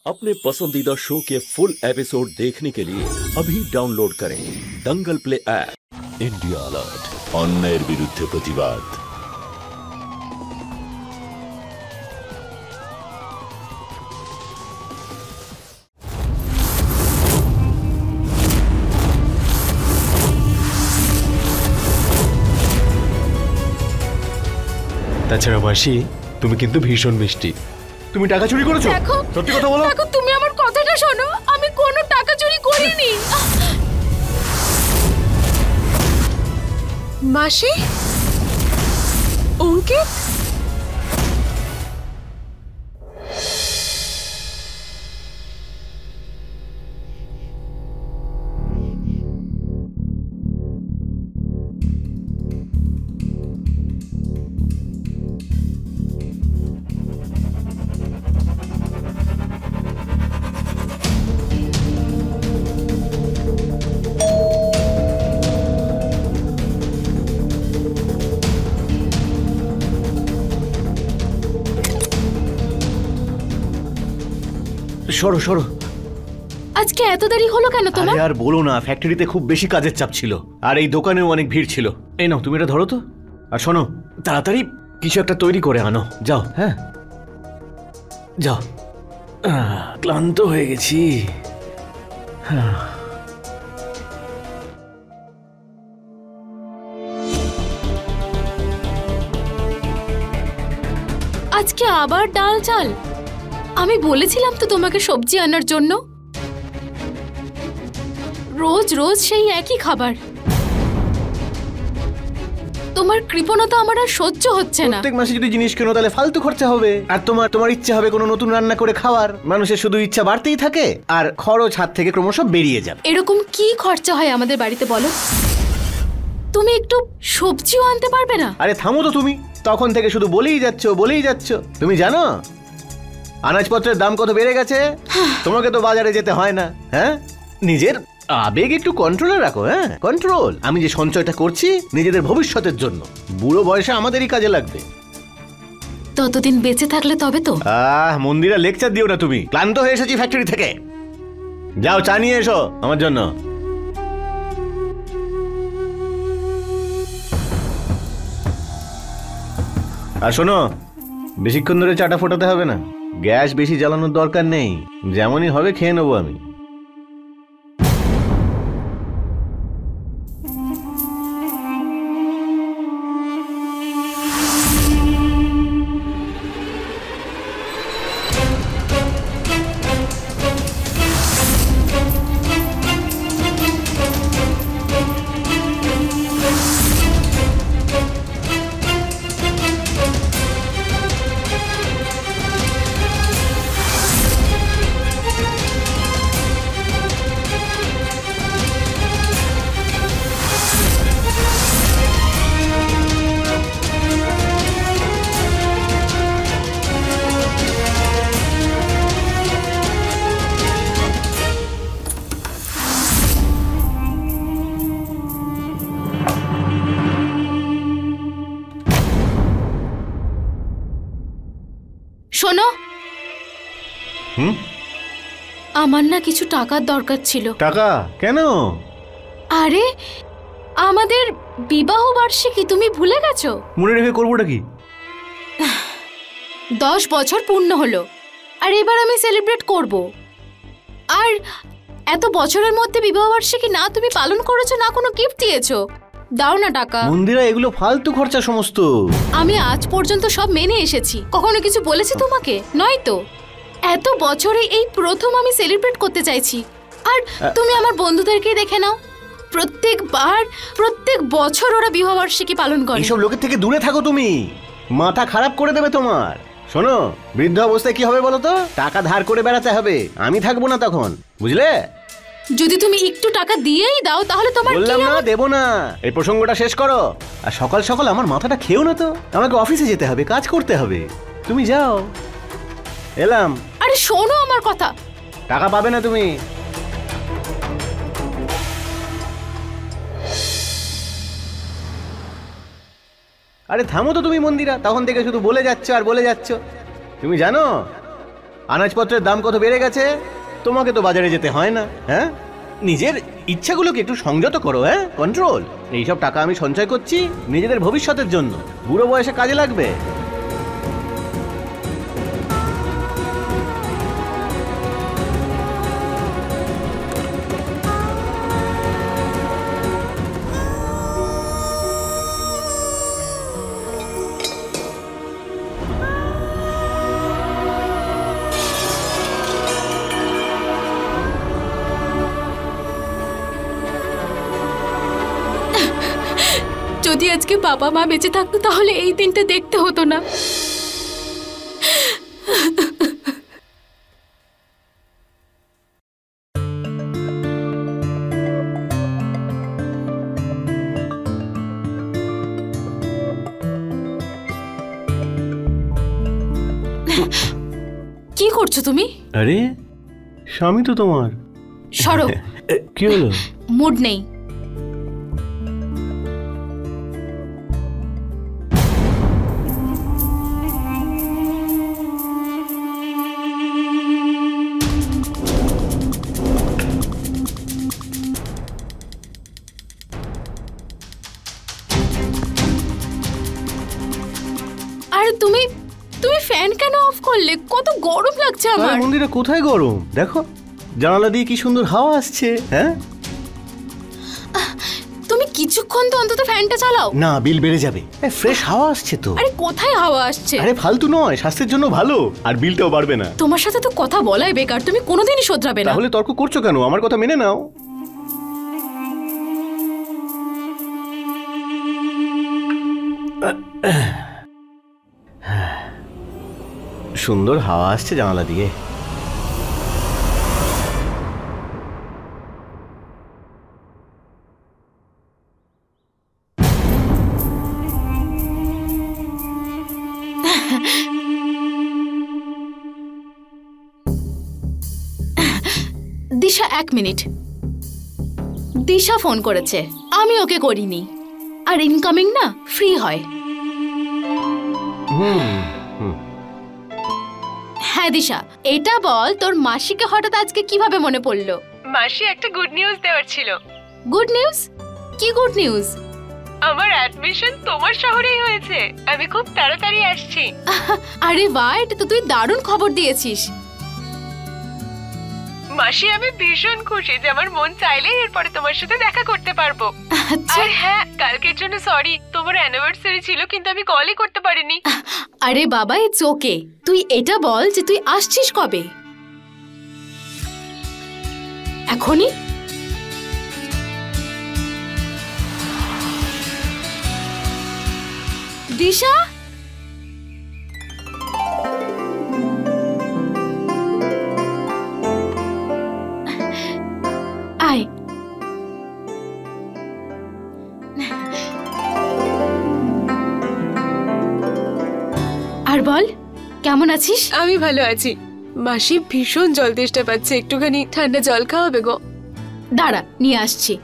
अपने पसंदीदा शो के फुल एपिसोड देखने के लिए अभी डाउनलोड करें Dangal play app. India alert, अन्यायेर बिरुद्धे प्रतिबाद। তাছাড়া মাসি, তুমি কিন্তু ভীষণ মিষ্টি। তুমি টাকা চুরি করেছো? সত্যি কথা বলো। দেখো, তুমি আমার কথাটা শোনো, আমি কোনো টাকা চুরি করিনি। মাসি, অঙ্কিত, সরো সরো। আজকে এত দেরি হলো কেন তোমার? আরে আর বলো না, ফ্যাক্টরিতে খুব বেশি কাজের চাপ ছিল, আর এই দোকানেও অনেক ভিড় ছিল। এই নাও, তুমি এটা ধরো তো। আর শোনো, তাড়াতাড়ি কিছু একটা তৈরি করে আনো। যাও। হ্যাঁ যাও, ক্লান্ত হয়ে গেছি। আজকে আবার ডাল চাল? আমি বলেছিলাম তো তোমাকে সবজি আনার জন্য। রোজ রোজ সেই একই খাবার। তোমার কৃপণতা আমার আর সহ্য হচ্ছে না। প্রত্যেক মাসে যদি জিনিস কেনো তাহলে ফালতু খরচা হবে, আর তোমার ইচ্ছা হবে কোনো নতুন রান্না করে খাওয়ার। মানুষের শুধু ইচ্ছা বাড়তেই থাকে, আর খরচ হাত থেকে ক্রমশ বেরিয়ে যাবে। এরকম কি খরচা হয় আমাদের বাড়িতে বলো? তুমি একটু সবজিও আনতে পারবে না? আরে থামো তো তুমি, তখন থেকে শুধু বলেই যাচ্ছ। তুমি জানো আনাজপত্রের দাম কত বেড়ে গেছে? তোমাকে তো বাজারে যেতে হয় না। হ্যাঁ, নিজের আবেগ একটু কন্ট্রোলে রাখো। হ্যাঁ, কন্ট্রোল। আমি যে সঞ্চয়টা করছি নিজেদের ভবিষ্যতের জন্য, বুড়ো বয়সে আমাদেরই কাজে লাগবে। ততদিন বেঁচে থাকলে তবে তো। মন্দিরা লেকচার দিও না তুমি। ক্লান্ত হয়ে এসেছি ফ্যাক্টরি থেকে। যাও, চা নিয়ে এসো আমার জন্য। আর শোনো, বেশিক্ষণ ধরে চাটা ফোটাতে হবে না। গ্যাস বেশি জ্বালানোর দরকার নেই, যেমনই হবে খেয়ে নেবো আমি। শোনো, আমার না কিছু টাকার দরকার ছিল। টাকা কেন? আরে আমাদের বিবাহ বার্ষিকী তুমি ভুলে গেছো? মনে রেখে করবোটা কি? 10 বছর পূর্ণ হলো, আর এবার আমি সেলিব্রেট করব। আর এত বছরের মধ্যে বিবাহ বার্ষিকী না তুমি পালন করেছো, না কোনো গিফট দিয়েছো। দাও না টাকা। মন্দিরা, এগুলো ফালতু খরচা সমস্ত। আমি আজ পর্যন্ত সব মেনে এসেছি, কখনো কিছু বলেছি তোমাকে? নয় তো। এত বছরে এই প্রথম আমি সেলিব্রেট করতে চাইছি। আর তুমি আমার বন্ধুদেরকে দেখে নাও, প্রত্যেক বছর ওরা বিবাহবার্ষিকী পালন করে। এইসব লোকের থেকে দূরে থাকো তুমি, মাথা খারাপ করে দেবে তোমার। শোনো, বৃদ্ধ অবস্থায় কি হবে বলো তো? টাকা ধার করে বেড়াতে হবে, আমি থাকবো না তখন, বুঝলে? যদি তুমি একটু টাকা দিয়েই দাও তাহলে তোমার কি? বললাম না দেবো না। এই প্রসঙ্গটা শেষ করো। আর সকাল সকাল আমার মাথাটা খেও না তো, আমাকে অফিসে যেতে হবে, কাজ করতে হবে। তুমি যাও। এলাম। আরে শোনো আমার কথা। টাকা পাবে না তুমি। আরে থামো তো তুমি মন্দিরা, তখন থেকে শুধু বলে যাচ্ছ আর বলে যাচ্ছ। তুমি জানো আনাজপত্রের দাম কত বেড়ে গেছে, তোমাকে তো বাজারে যেতে হয় না। হ্যাঁ, নিজের ইচ্ছাগুলোকে একটু সংযত করো। হ্যাঁ, কন্ট্রোল। এইসব টাকা আমি সঞ্চয় করছি নিজেদের ভবিষ্যতের জন্য, বুড়ো বয়সে কাজে লাগবে। যদি আজকে বাবা মা বেঁচে থাকতো তাহলে এই দিনটা দেখতে হতো না। কি করছো তুমি? আরে স্বামী তো তোমার। সরো। কি হলো? মুড নেই। আরে তুমি ফ্যান কেন অফ করলে? কত গরম লাগছে আমার। মন্দিরে কোথায় গরম? দেখো জানালা দিয়ে কি সুন্দর হাওয়া আসছে। হ্যাঁ, তুমি কিছুক্ষণ তো অন্তত ফ্যানটা চালাও না, বিল বেড়ে যাবে। ফ্রেশ হাওয়া আসছে তো। আরে কোথায় হাওয়া আসছে? আরে ফালতু নয়, স্বাস্থ্যের জন্য ভালো, আর বিলটাও বাড়বে না। তোমার সাথে তো কথা বলাই বেকার, তুমি কোনোদিনই শোধরাবে না। তাহলে তর্ক করছো কেন? আমার কথা মেনে নাও। সুন্দর হাওয়া আসছে জানালা দিয়ে। দিশা, 1 মিনিট। দিশা ফোন করেছে, আমি ওকে করিনি। আর ইনকামিং না ফ্রি হয়। হ্যাঁ দিশা, এটা বল তোর মাসিকে হঠাৎ আজকে কিভাবে মনে পড়লো? মাসি একটা গুড নিউজ দেওয়ার ছিল। Good news? কি গুড নিউজ? আমার অ্যাডমিশন তোমার শহরেই হয়েছে। আমি খুব তাড়াতাড়ি আসছি। আরে বাহ, এটা তো তুই দারুণ খবর দিয়েছিস। মাসি, আমি ভীষণ খুশি যে আমার মন চাইলেই এরপরে তোমার সাথে দেখা করতে পারবো। আচ্ছা। আর হ্যাঁ, কালকের জন্য সরি, তোমার অ্যানিভার্সারি ছিল কিন্তু আমি কলই করতে পারিনি। আরে বাবা, ইটস ওকে। তুই এটা বল যে তুই আসছিস কবে? এখনই? দিশা, আয়। আর বল, কেমন আছিস? আমি ভালো আছি। মাসি ভীষণ জল তেষ্টা পাচ্ছে, একটুখানি ঠান্ডা জল খাওয়াবে গো? দাঁড়া, নিয়ে আসছি।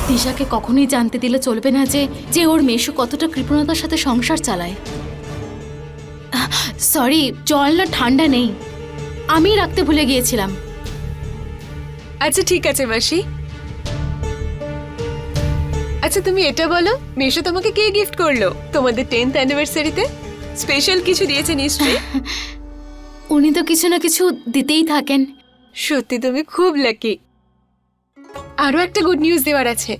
দিশাকে কখনোই জানতে দিলে চলবে না যে ওর মেশু কতটা কৃপণতার সাথে সংসার চালায়। সরি, জল না ঠান্ডা নেই, আমি রাখতে ভুলে গিয়েছিলাম। আচ্ছা ঠিক আছে মাসি। আচ্ছা তুমি এটা বলো, মেশো তোমাকে কে গিফট করলো তোমাদের 10th অ্যানিভার্সারিতে? স্পেশাল কিছু দিয়েছে নিশ্চয়ই। উনি তো কিছু না কিছু দিতেই থাকেন। সত্যি তুমি খুব লাকি। আরো একটা গুড নিউজ দেওয়ার আছে।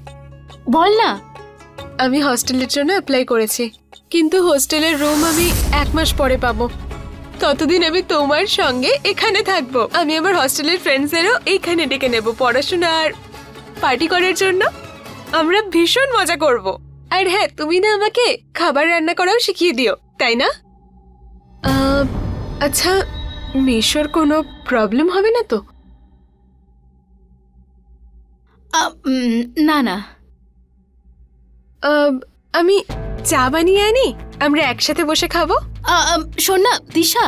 বল না। আমি হস্টেলের জন্য অ্যাপ্লাই করেছি। কিন্তু হোস্টেলের রুম আমি 1 মাস পরে পাবো। ততদিন আমি তোমার সঙ্গে এখানে থাকবো। আমি আমার হস্টেলের ফ্রেন্ডসদেরও এইখানে ডেকে নেব পড়াশোনা আর পার্টি করার জন্য। আমরা ভীষণ মজা করব। আর হ্যাঁ, তুমি না আমাকে খাবার রান্না করাও শিখিয়ে দিও, তাই না? আচ্ছা, মেশোর কোনো প্রবলেম হবে না তো? না না, আমি চা বানিয়ে আনি, আমরা একসাথে বসে খাবো। শোন না দিশা,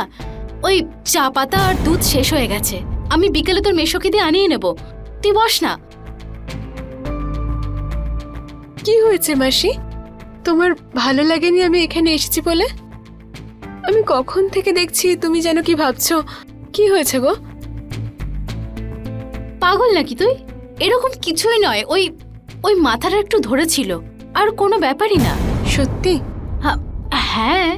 ওই চা পাতা আর দুধ শেষ হয়ে গেছে। আমি বিকেলে তোর মেশোকে দিয়ে আনিয়ে নেব, তুই বস না। কি হয়েছে মাসি? তোমার ভালো লাগেনি আমি এখানে এসেছি বলে? আমি কখন থেকে দেখছি তুমি যেন কি ভাবছো। কি হয়েছে গো? পাগল নাকি তুই? এরকম কিছুই নয়, ওই মাথাটা একটু ধরেছিল, আর কোনো ব্যাপারই না। সত্যি? হ্যাঁ।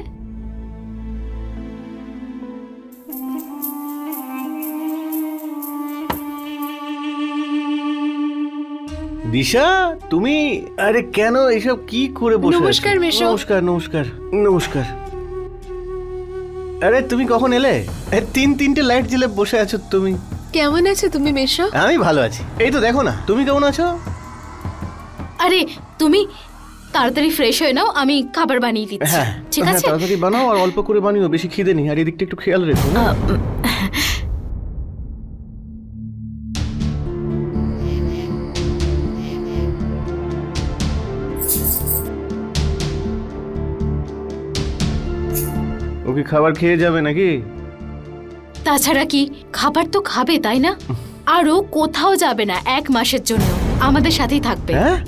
দিশা, তুমি আরে কেন এসব কি করে বসে আছো? নমস্কার মেশো। নমস্কার নমস্কার নমস্কার। আরে তুমি কখন এলে? 3-3টে লাইট জ্বেলে বসে আছো তুমি। কেমন আছো তুমি মেশো? আমি ভালো আছি। এই তো দেখো না, তুমি কেমন আছো? আরে তুমি তাড়াতাড়ি ফ্রেশ হয়ে নাও, আমি খাবার বানিয়ে দিচ্ছি। ঠিক আছে, তাড়াতাড়ি বানাও আর অল্প করে বানিও, বেশি খিদে নেই। আর এদিকটা একটু খেয়াল রেখো। ও কি খাবার খেয়ে যাবে নাকি? তাছাড়া কি, খাবার তো খাবে তাই না? আর ও কোথাও যাবে না 1 মাসের জন্য, আমাদের সাথেই থাকবে। হ্যাঁ,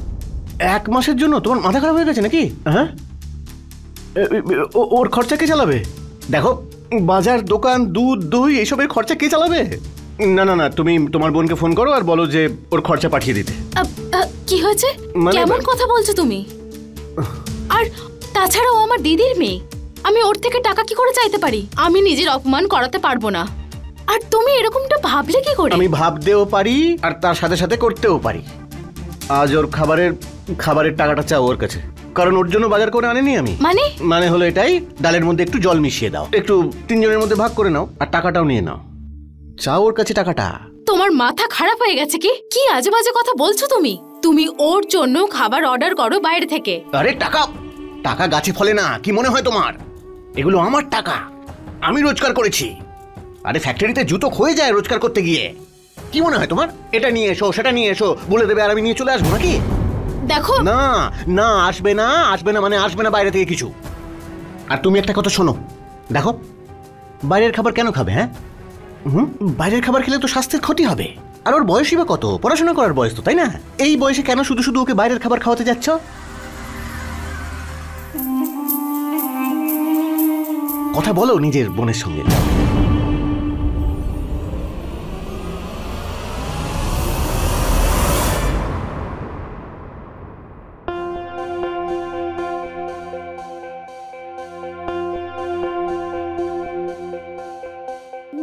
1 মাসের জন্য? তোমার মাথা খারাপ হয়ে গেছে নাকি? হ্যাঁ, ওর খরচা কে চালাবে? দেখো, বাজার, দোকান, দুধ, দই এইসবের খরচা কে চালাবে? না না না, তুমি তোমার বোনকে ফোন করো আর বলো যে ওর খরচা পাঠিয়ে দিতে। কি হয়েছে? কেমন কথা বলছো তুমি? আর তাছাড়া ও আমার দিদির মেয়ে, আমি ওর থেকে টাকা কি করে চাইতে পারি? আমি নিজের অপমান করাতে পারবো না। আর তুমি এরকমটা ভাবলে কি করে? আমি ভাবতেও পারি আর তার সাথে সাথে করতেও পারি। আজ ওর খাবারের টাকাটা চাও ওর কাছে, কারণ ওর জন্য বাজার করে আনেনি আমি। মানে হলো এটাই, ডালের মধ্যে একটু জল মিশিয়ে দাও, একটু 3 জনের মধ্যে ভাগ করে নাও, আর টাকাটাও নিয়ে নাও। চাও ওর কাছে টাকাটা। তোমার মাথা খারাপ হয়ে গেছে কি? কি আজে বাজে কথা বলছো তুমি? তুমি ওর জন্য খাবার অর্ডার করো বাইরে থেকে। আরে টাকা গাছে ফলে না, কি মনে হয় তোমার? এগুলো আমার টাকা, আমি রোজগার করেছি। আরে ফ্যাক্টরিতে জুতো ক্ষয়ে যায় রোজগার করতে গিয়ে। কি মনে হয় তোমার? এটা নিয়ে এসো, সেটা নিয়ে এসো বলে দেবে আর আমি নিয়ে চলে আসবো নাকি? দেখো না না, আসবে না মানে আসবে না বাইরে থেকে কিছু। আর তুমি একটা কথা শোনো, দেখো, বাইরের খাবার কেন খাবে? হ্যাঁ, বাইরের খাবার খেলে তো স্বাস্থ্যের ক্ষতি হবে। আর ওর বয়সই বা কত? পড়াশোনা করার বয়স তো, তাই না? এই বয়সে কেন শুধু শুধু ওকে বাইরের খাবার খাওয়াতে যাচ্ছ? কথা বলো নিজের বোনের সঙ্গে।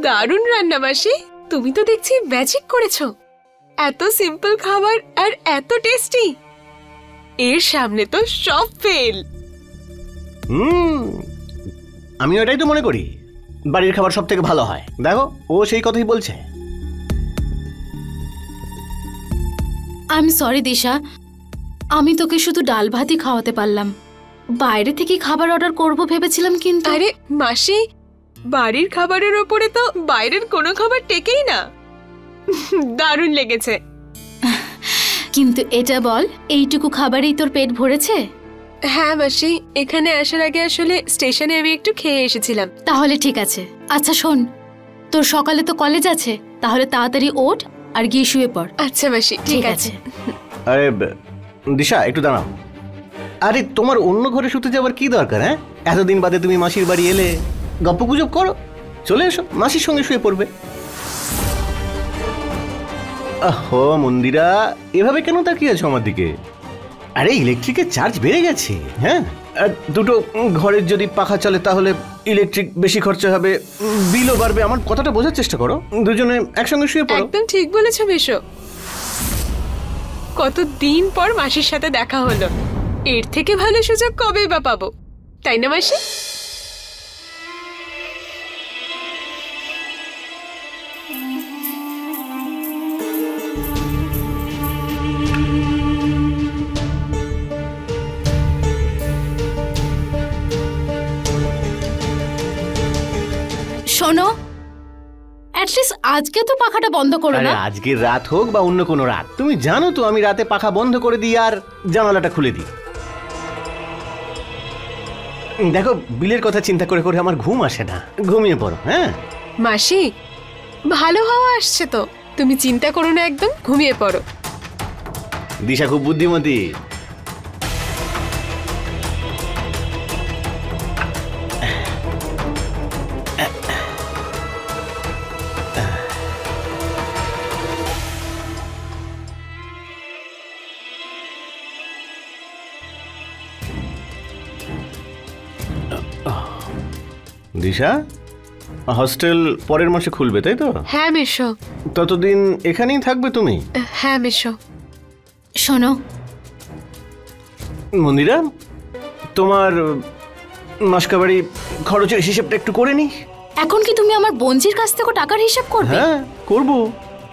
দারুণ রান্না মাসি, তুমি তো দেখছি ম্যাজিক করেছো। এত সিম্পল খাবার আর এত টেস্টি, এর সামনে তো সব ফেল। আমি ওটাই তো মনে করি, বাড়ির খাবার সব থেকে ভালো হয়। দেখো, ও সেই কথাই বলছে। আই এম সরি দিশা, আমি তোকে শুধু ডাল ভাতই খাওয়াতে পারলাম। বাইরে থেকে খাবার অর্ডার করব ভেবেছিলাম, কিন্তু আরে মাসি, বাড়ির খাবারের ওপরে তো বাইরের কোনো খাবার টেকেই না। দারুণ লেগেছে। কিন্তু এটা বল, এইটুকু খাবারেই তোর পেট ভরেছে? হ্যাঁ মাসি, এখানে আসার আগে আসলে স্টেশনে আমি একটু খেয়ে এসেছিলাম। তাহলে ঠিক আছে। আচ্ছা শোন, তোর সকালে তো কলেজ আছে, তাহলে তাড়াতাড়ি ওঠ আর গিয়ে শুয়ে পড়। আচ্ছা মাসি, ঠিক আছে। আরে দিশা, একটু দাঁড়াও। আরে তোমার অন্য ঘরে শুতে যাবার কি দরকার? হ্যাঁ, এতদিন বাদে তুমি মাসির বাড়ি এলে, গপ্পগুজব করো, চলে এসো, মাসির সঙ্গে শুয়ে পড়বে। আহো মন্দিরা, এভাবে কেন তাকিয়ে আছো আমার দিকে? আরে ইলেকট্রিকের চার্জ বেড়ে গেছে। হ্যাঁ, দুটো ঘরের যদি পাখা চলে তাহলে ইলেকট্রিক বেশি খরচা হবে, বিলও বাড়বে। আমার কথাটা বোঝার চেষ্টা করো, দুজনে একসঙ্গে শুয়ে পড়ো। একদম ঠিক বলেছো মেশো। কতদিন পর মাসির সাথে দেখা হলো, এর থেকে ভালো সুযোগ কবেই বা পাবো। তাই না মাসি? শোনো, অ্যাটলিস্ট আজকে তো পাখাটা বন্ধ করো আরে না। আজকের রাত হোক বা অন্য কোনো রাত, তুমি জানো তো আমি রাতে পাখা বন্ধ করে দিই আর জানালাটা খুলে দিই। দেখো, বিলের কথা চিন্তা করে করে আমার ঘুম আসে না। ঘুমিয়ে পড়ো। হ্যাঁ মাসি, ভালো হাওয়া আসছে তো, তুমি চিন্তা করো না, একদম ঘুমিয়ে পড়ো। দিশা খুব বুদ্ধিমতী। দিশা, হস্টেল পরের মাসে খুলবে তাই তো? হ্যাঁ মেশো। ততদিন এখানেই থাকবে তুমি? হ্যাঁ মেশো। শোনো মন্দিরা, তোমার মাসকাবাড়ি খরচের হিসেবটা একটু করে নি। এখন কি তুমি আমার বঞ্জির কাছ থেকে টাকার হিসাব করবে? হ্যাঁ করবো।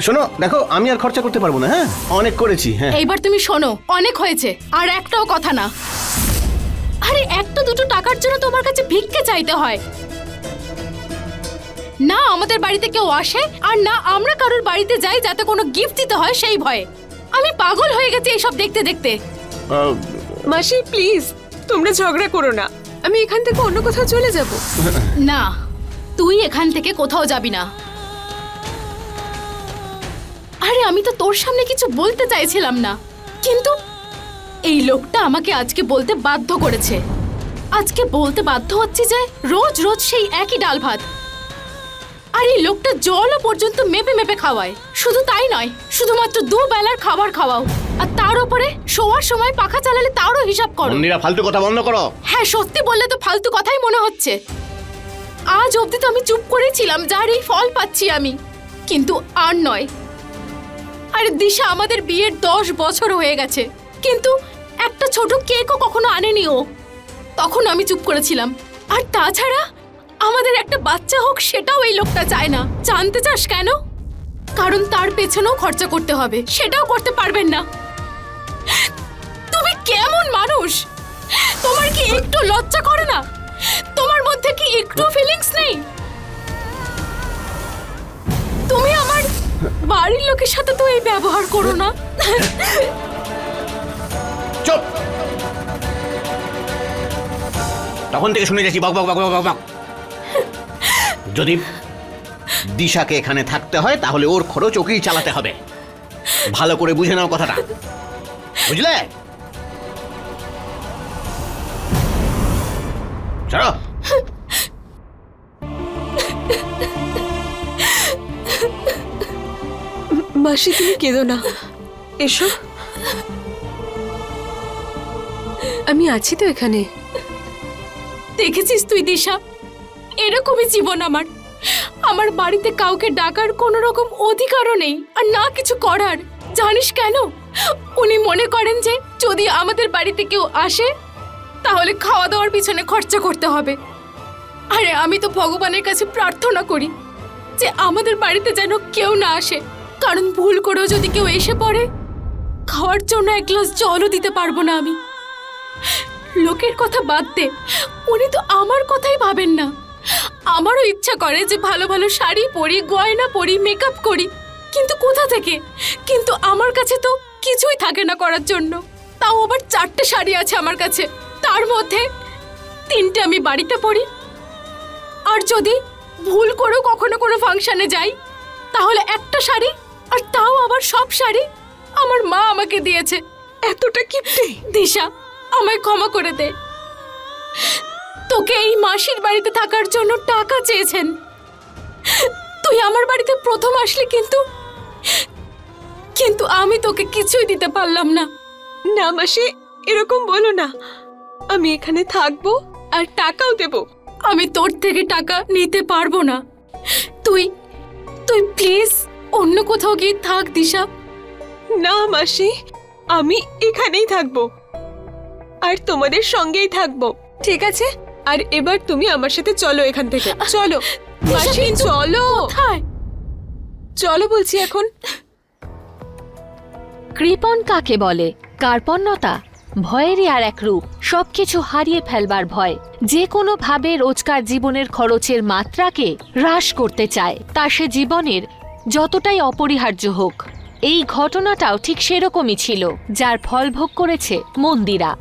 শোনো দেখো, আমি আর খরচা করতে পারবো না। হ্যাঁ অনেক করেছি। হ্যাঁ এইবার তুমি শোনো, অনেক হয়েছে, আর একটাও কথা না। আরে একটা দুটো টাকার জন্য তোমার কাছে ভিক্ষে চাইতে হয় না? আমাদের বাড়িতে কেউ আসে আর না আমরা কারোর বাড়িতে যাই যাতে কোনো গিফট দিতে হয় সেই ভয়ে। আমি পাগল হয়ে গেছি এইসব দেখতে দেখতে। মাসি প্লিজ, তোমরা ঝগড়া করো না, আমি এখান থেকে অন্য কোথাও চলে যাব। না, তুই এখান থেকে কোথাও যাবি না। আরে আমি তো তোর সামনে কিছু বলতে চাইছিলাম না, কিন্তু এই লোকটা আমাকে আজকে বলতে বাধ্য করেছে। আজকে বলতে বাধ্য হচ্ছে যে রোজ রোজ সেই একই ডাল ভাত। আর এই লোকটা জলও পর্যন্ত মেপে মেপে খাওয়ায়। শুধু তাই নয়, শুধুমাত্র দুবেলার খাবার খাওয়াও, আর তার উপরে শোয়ার সময় পাখা চালালে তারও হিসাব করো। মন্দিরা, ফালতু কথা বন্ধ করো। হ্যাঁ, সত্যি বললে তো ফালতু কথাই মনে হচ্ছে। আজ অবধি তো আমি চুপ করেছিলাম, যার এই ফল পাচ্ছি আমি, কিন্তু আর নয়। আরে দিশা, আমাদের বিয়ের 10 বছর হয়ে গেছে, কিন্তু একটা ছোট কেকও কখনো আনেনি ও। তখন আমি চুপ করেছিলাম। আর তাছাড়া আমাদের একটা বাচ্চা হোক সেটাও এই লোকটা চায় না। জানতে চাস কেন? কারণ তার পেছনেও খরচা করতে হবে, সেটাও করতে পারবেন না। তুমি কেমন মানুষ? তোমার কি একটু লজ্জা করে না? তোমার মধ্যে কি একটু ফিলিংস নেই? তুমি আমার বাড়ির লোকের সাথে তো এই ব্যবহার করো না। চুপ। তখন থেকে শুনে যাচ্ছি বক বক বক বক বক। যদি দিশাকে এখানে থাকতে হয় তাহলে ওর খরচ ওকেই চালাতে হবে। ভালো করে বুঝে নাও কথাটা, বুঝলে? চলো। মাসি তুমি কেঁদো না, এসো, আমি আছি তো এখানে। দেখেছিস তুই দিশা, এরকমই জীবন আমার। আমার বাড়িতে কাউকে ডাকার কোনো রকম অধিকারও নেই, আর না কিছু করার। জানিস কেন? উনি মনে করেন যে যদি আমাদের বাড়িতে কেউ আসে তাহলে খাওয়া দাওয়ার পিছনে খরচা করতে হবে। আরে আমি তো ভগবানের কাছে প্রার্থনা করি যে আমাদের বাড়িতে যেন কেউ না আসে, কারণ ভুল করেও যদি কেউ এসে পড়ে খাওয়ার জন্য এক গ্লাস জলও দিতে পারবো না আমি। লোকের কথা বাদ দে, উনি তো আমার কথাই ভাবেন না। আমারও ইচ্ছা করে যে ভালো ভালো শাড়ি পরি, গয়না পরি, মেকআপ করি, কিন্তু কোথা থেকে? কিন্তু আমার কাছে তো কিছুই থাকে না করার জন্য। তাও আবার 4টে শাড়ি আছে আমার কাছে, তার মধ্যে 3টে আমি বাড়িতে পরি। আর যদি ভুল করেও কখনো কোনো ফাংশনে যাই তাহলে একটা শাড়ি, আর তাও আবার সব শাড়ি আমার মা আমাকে দিয়েছে। এতটা কিপটে? দিশা, আমায় ক্ষমা করে দে। তোকে এই মাসির বাড়িতে থাকার জন্য টাকা চেয়েছেন। তুই আমার বাড়িতে প্রথম আসলি, কিন্তু আমি তোকে কিছুই দিতে পারলাম না। না মাসি, এরকম বলো না, আমি এখানে থাকবো আর টাকাও দেব। আমি তোর থেকে টাকা নিতে পারবো না। তুই প্লিজ অন্য কোথাও গিয়ে থাক দিশা। না মাসি, আমি এখানেই থাকবো আর তোমাদের সঙ্গেই থাকবো। ঠিক আছে, আর এবার তুমি আমার সাথে চলো এখান থেকে। চলো মাসি, চলো। চলো বলছি এখন। কৃপণ কাকে বলে? কার্পণ্যতা ভয়েরই আর এক রূপ। সবকিছু হারিয়ে ফেলবার ভয়, যে কোনো ভাবে রোজকার জীবনের খরচের মাত্রাকে হ্রাস করতে চায়, তা সে জীবনের যতটাই অপরিহার্য হোক। এই ঘটনাটাও ঠিক সেরকমই ছিল, যার ফল ভোগ করেছে মন্দিরা।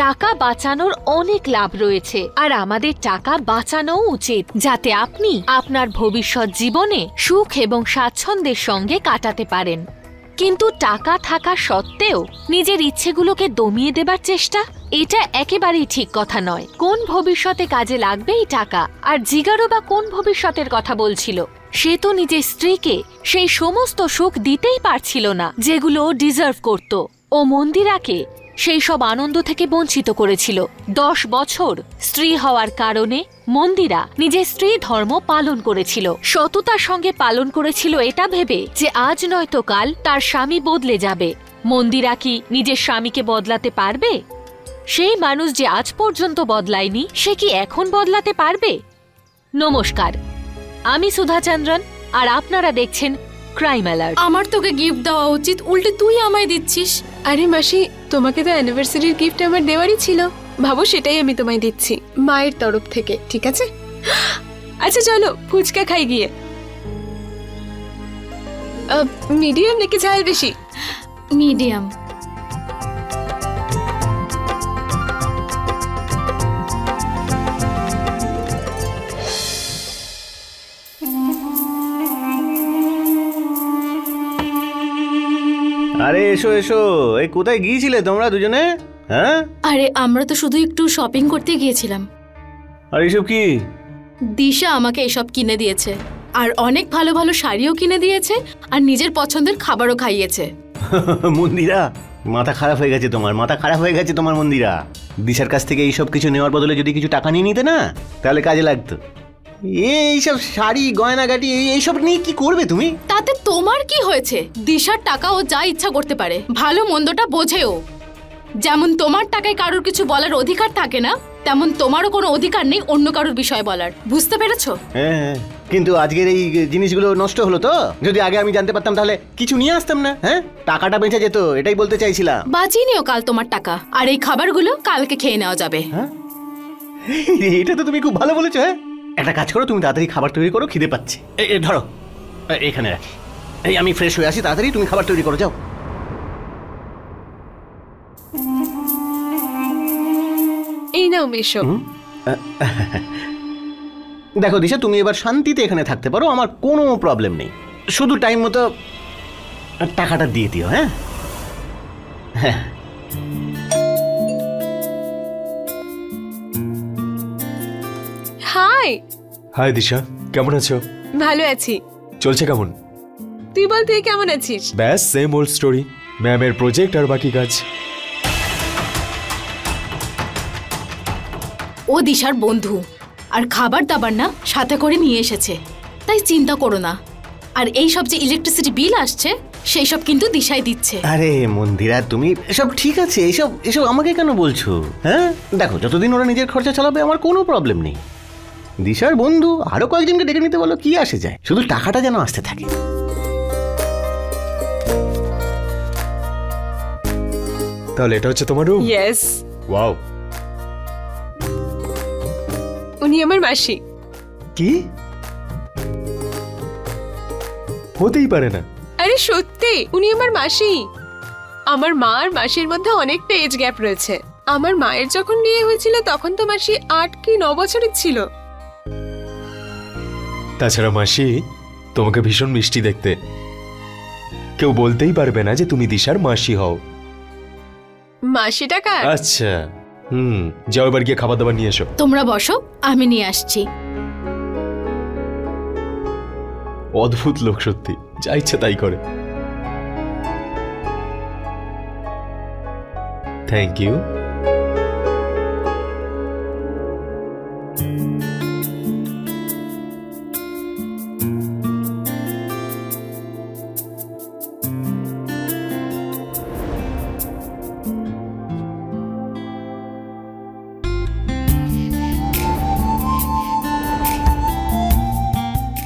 টাকা বাঁচানোর অনেক লাভ রয়েছে, আর আমাদের টাকা বাঁচানোও উচিত, যাতে আপনি আপনার ভবিষ্যৎ জীবনে সুখ এবং স্বাচ্ছন্দ্যের সঙ্গে কাটাতে পারেন। কিন্তু টাকা থাকা সত্ত্বেও নিজের ইচ্ছেগুলোকে দমিয়ে দেবার চেষ্টা, এটা একেবারেই ঠিক কথা নয়। কোন ভবিষ্যতে কাজে লাগবে এই টাকা? আর জিগারও বা কোন ভবিষ্যতের কথা বলছিল? সে তো নিজের স্ত্রীকে সেই সমস্ত সুখ দিতেই পারছিল না যেগুলো ও ডিজার্ভ করত। ও মন্দিরাকে সেই সব আনন্দ থেকে বঞ্চিত করেছিল। 10 বছর স্ত্রী হওয়ার কারণে মন্দিরা নিজের স্ত্রী ধর্ম পালন করেছিল, সততার সঙ্গে পালন করেছিল, এটা ভেবে যে আজ নয়তো কাল তার স্বামী বদলে যাবে। মন্দিরা কি নিজের স্বামীকে বদলাতে পারবে? সেই মানুষ যে আজ পর্যন্ত বদলায়নি, সে কি এখন বদলাতে পারবে? নমস্কার, আমি সুধা চন্দ্রন, আর আপনারা দেখছেন ক্রাইম অ্যালার্ট। আমার তোকে গিফট দেওয়া উচিত, উল্টে তুই আমায় দিচ্ছিস। আরে মাসি, তোমাকে তো অ্যানিভার্সারির গিফট আমার দেওয়ারই ছিল, ভাবো সেটাই আমি তোমায় দিচ্ছি মায়ের তরফ থেকে। ঠিক আছে, আচ্ছা চলো ফুচকা খাই গিয়ে। মিডিয়াম নাকি ঝাল বেশি? মিডিয়াম। আরে এসো এসো, এই কোথায় গিয়েছিলে তোমরা দুজনে? হ্যাঁ, আরে আমরা তো শুধু একটু শপিং করতে গিয়েছিলাম। আর এসব কি? দিশা আমাকে এসব কিনে দিয়েছে, আর অনেক ভালো ভালো শাড়িও কিনে দিয়েছে, আর নিজের পছন্দের খাবারও খাইয়েছে। মন্দিরা, মাথা খারাপ হয়ে গেছে তোমার, মাথা খারাপ হয়ে গেছে তোমার মন্দিরা। দিশার কাছ থেকে এইসব কিছু নেওয়ার বদলে যদি কিছু টাকা নিয়ে নিতে না, তাহলে কাজে লাগতো। এইসব শাড়ি গয়নাগাটি এইসব নিয়ে কি করবে তুমি? তাতে তোমার কি হয়েছে? দিশার টাকা ও যা ইচ্ছা করতে পারে, ভালো মন্দটা বোঝেও। যেমন তোমার টাকায় কারোর কিছু বলার অধিকার থাকে না, তেমন তোমারও কোনো অধিকার নেই অন্য কারোর বিষয়ে বলার। বুঝতে পেরেছো? হ্যাঁ, কিন্তু আজকের এই জিনিসগুলো নষ্ট হলো তো। যদি আগে আমি জানতে পারতাম তাহলে কিছু নিয়ে আসতাম না। হ্যাঁ, টাকাটা বেঁচে যেত, এটাই বলতে চাইছিলাম। বাঁচিয়ে নিও কাল তোমার টাকা, আর এই খাবারগুলো কালকে খেয়ে নেওয়া যাবে। হ্যাঁ, এটা তো তুমি খুব ভালো বলেছো। হ্যাঁ, একটা কাজ করো, তুমি তাড়াতাড়ি খাবার তৈরি করো, খিদে পাচ্ছে। ধরো, এখানে রাখি। এই আমি ফ্রেশ হয়ে আসি, তাড়াতাড়ি তুমি খাবার তৈরি করো, যাও। এই নাও মেশো। দেখো দিশা, তুমি এবার শান্তিতে এখানে থাকতে পারো, আমার কোনো প্রবলেম নেই। শুধু টাইম মতো টাকাটা দিয়ে দিও। হ্যাঁ, হ্যাঁ। হাই। হাই দিশা, কেমন আছো? ভালো আছি। চলছে কেমন? তুই বল, তুই কেমন আছিস? ব্যাস সেম ওল্ড স্টোরি, ম্যামের প্রজেক্ট আর বাকি কাজ। ও দিশার বন্ধু, আর খাবার দাবার না সাথে করে নিয়ে এসেছে, তাই চিন্তা করো না। আর এই সব যে ইলেকট্রিসিটি বিল আসছে, সেই সব কিন্তু দিশাই দিচ্ছে। আরে মন্দিরা, তুমি এসব ঠিক আছে, এসব এসব আমাকে কেন বলছো? হ্যাঁ, দেখো, যতদিন ওরা নিজের খরচা চালাবে আমার কোনো প্রবলেম নেই। দিশার বন্ধু আরো কয়েকজনকে ডেকে নিতে বলো, কি আসে যায়, শুধু টাকাটা যেন আসতে থাকে। তাহলে এটা হচ্ছে তোমার রুম? ইয়েস। ওয়াও। উনি আমার মাসি। কি? হতেই পারে না। আরে সত্যি, উনি আমার মাসি। আমার মা আর মাসির মধ্যে অনেকটা এজ গ্যাপ রয়েছে। আমার মায়ের যখন বিয়ে হয়েছিল তখন তো মাসি 8 কি 9 বছরের ছিল। তাছাড়া মাসি তোমাকে ভীষণ মিষ্টি দেখতে, কেউ বলতেই পারবে না যে তুমি দিশার মাসি হও। মাসিটা কার? আচ্ছা, যাও এবার গিয়ে খাবার দাবার নিয়ে এসো। তোমরা বসো, আমি নিয়ে আসছি। অদ্ভুত লোক সত্যি, যা ইচ্ছা তাই করে। Thank you.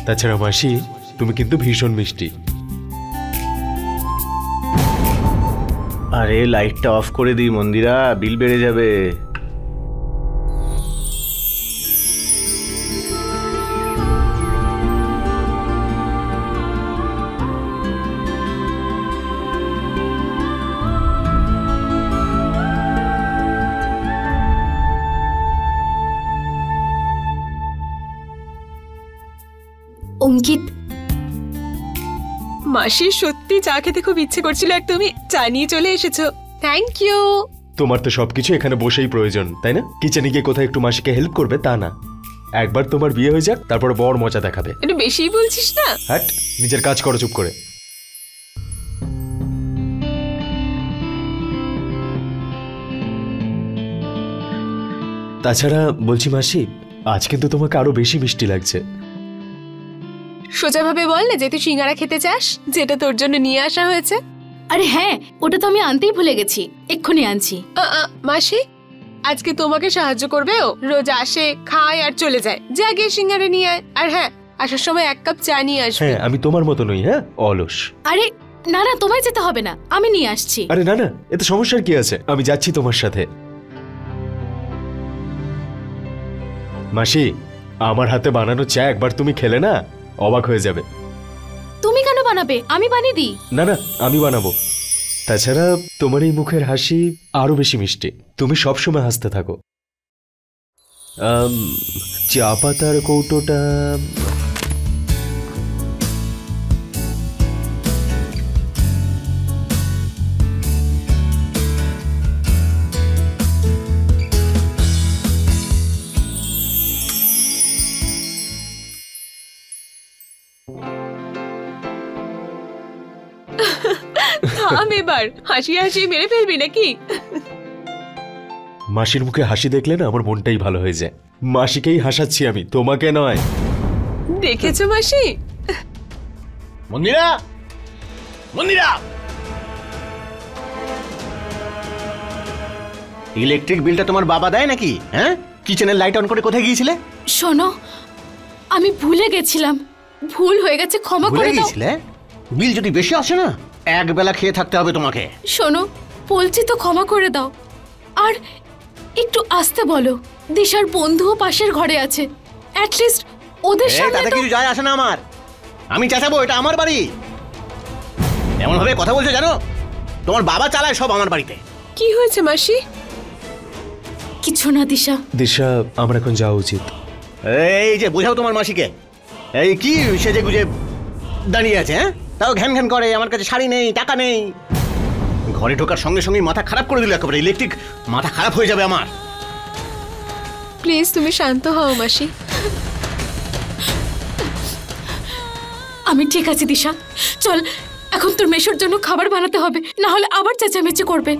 তাছাড়া মাসি, তুমি কিন্তু ভীষণ মিষ্টি। আরে লাইটটা অফ করে দিই মন্দিরা, বিল বেড়ে যাবে। অঙ্কিত, মাসির সত্যি চা খেতে খুব ইচ্ছে করছিল আর তুমি চা নিয়ে চলে এসেছো। Thank you. তোমার তো সবকিছু এখানে বসেই প্রয়োজন, তাই না? কিচেনে গিয়ে কোথায় একটু মাসিকে হেল্প করবে তা না। একবার তোমার বিয়ে হয়ে যাক, তারপর বড় মজা দেখাবে। একটু বেশিই বলছিস না? হ্যাট, নিজের কাজ করো চুপ করে। তাছাড়া বলছি মাসি, আজ কিন্তু তোমাকে আরো বেশি মিষ্টি লাগছে। সোজাভাবে বল না যে তুই সিঙ্গারা খেতে চাস, যেটা তোর জন্য নিয়ে আসা হয়েছে। আরে হ্যাঁ, ওটা তো আমি আনতেই ভুলে গেছি, এক্ষুনি আনছি। মাসি, আজকে তোমাকে সাহায্য করবে ও। রোজ আসে, খায় আর চলে যায়। যা গিয়ে সিঙ্গারা নিয়ে আয়। আর হ্যাঁ, আসার সময় 1 কাপ চা নিয়ে আসবে। হ্যাঁ, আমি তোমার মতো নই। হ্যাঁ, অলস। আরে না না, তোমায় যেতে হবে না, আমি নিয়ে আসছি। আরে না না, এতে সমস্যার কি আছে? আমি যাচ্ছি তোমার সাথে। মাসি, আমার হাতে বানানো চা একবার তুমি খেলে না, অবাক হয়ে যাবে। তুমি কেন বানাবে? আমি বানিয়ে দিই। না না, আমি বানাবো। তাছাড়া তোমার এই মুখের হাসি আরো বেশি মিষ্টি। তুমি সবসময় হাসতে থাকো। চা পাতার কৌটোটা থাম এবার, হাসি হাসি মেরে ফেলবি নাকি? মাসির মুখে হাসি দেখলে না আমার মনটাই ভালো হয়ে যায়। মাসিকেই হাসাচ্ছি আমি, তোমাকে নয়। দেখেছো মাসি? মন্দিরা, মন্দিরা, ইলেকট্রিক বিলটা তোমার বাবা দেয় নাকি? হ্যাঁ, কিচেনের লাইট অন করে কোথায় গিয়েছিলে? শোনো, আমি ভুলে গেছিলাম, ভুল হয়ে গেছে, ক্ষমা ভুলে করে দাও। গিয়েছিলে? বিল যদি বেশি আসে না, এক বেলা খেয়ে থাকতে হবে তোমাকে। শোনো, বলছি তো ক্ষমা করে দাও। আর একটু আসতে বলো, দিশার বন্ধুও পাশের ঘরে আছে, অ্যাটলিস্ট ওদের সামনে তাতে তো। কিছু যায় আসে না আমার। আমি চেঁচাবো, এটা আমার বাড়ি। এমন ভাবে কথা বলছো জানো? তোমার বাবা চালায় সব আমার বাড়িতে। কি হয়েছে মাসি? কিছু না দিশা। দিশা, আমার এখন যাওয়া উচিত। এই যে বোঝাও তোমার মাসিকে। এই কি সেজে গুজে দাঁড়িয়ে আছে? হ্যাঁ, তাও ঘ্যান ঘ্যান করে, আমার কাছে শাড়ি নেই, টাকা নেই। ঘরে ঢোকার সঙ্গে সঙ্গে মাথা খারাপ করে দিল একেবারে। ইলেকট্রিক মাথা খারাপ হয়ে যাবে আমার। প্লিজ তুমি শান্ত হও মাসি। আমি ঠিক আছি দিশা, চল এখন তোর মেশোর জন্য খাবার বানাতে হবে, না হলে আবার চেঁচামেচি করবে।